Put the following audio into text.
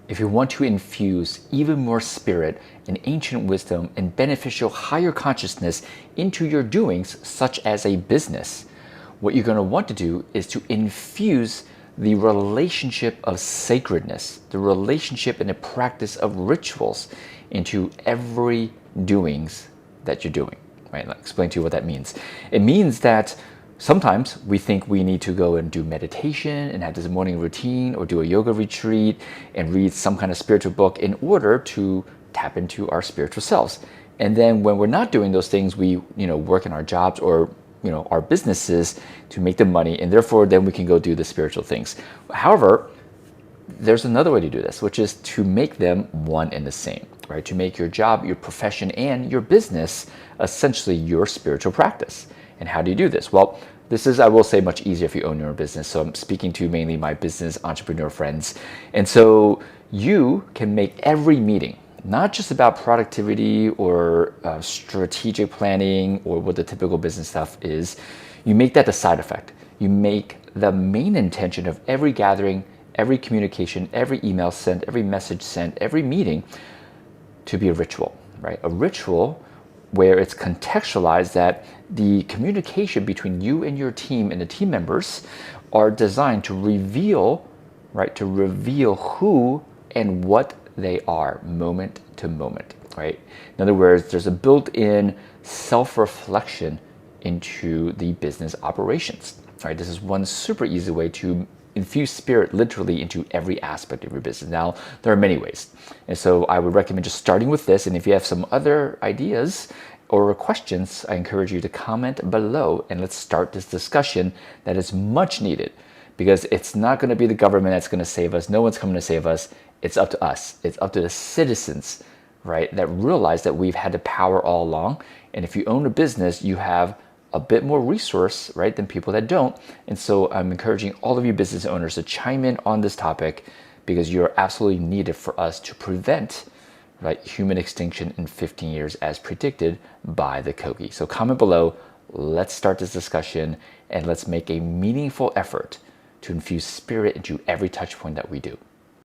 If you want to infuse even more spirit and ancient wisdom and beneficial higher consciousness into your doings, such as a business, what you're going to want to do is to infuse the relationship of sacredness, the relationship and the practice of rituals into every doings that you're doing. Right? I'll explain to you what that means. It means that sometimes we think we need to go and do meditation and have this morning routine or do a yoga retreat and read some kind of spiritual book in order to tap into our spiritual selves. And then when we're not doing those things, we work in our jobs or our businesses to make the money, and therefore then we can go do the spiritual things. However, there's another way to do this, which is to make them one and the same, right? To make your job, your profession, and your business essentially your spiritual practice. And how do you do this? Well, this is, I will say, much easier if you own your own business. So I'm speaking to mainly my business entrepreneur friends. And so you can make every meeting, not just about productivity or strategic planning or what the typical business stuff is. You make that the side effect. You make the main intention of every gathering, every communication, every email sent, every message sent, every meeting to be a ritual, right? A ritual where it's contextualized that the communication between you and your team and the team members are designed to reveal, right? To reveal who and what they are moment to moment, right? In other words, there's a built-in self-reflection into the business operations, right? This is one super easy way to infuse spirit literally into every aspect of your business. Now, there are many ways. And so I would recommend just starting with this. And if you have some other ideas or questions, I encourage you to comment below and let's start this discussion that is much needed, because it's not going to be the government that's going to save us. No one's coming to save us. It's up to us. It's up to the citizens, right, that realize that we've had the power all along. And if you own a business, you have a bit more resource, right, than people that don't. And so I'm encouraging all of you business owners to chime in on this topic, because you're absolutely needed for us to prevent, right, human extinction in 15 years as predicted by the Kogi. So comment below, let's start this discussion, and let's make a meaningful effort to infuse spirit into every touch point that we do.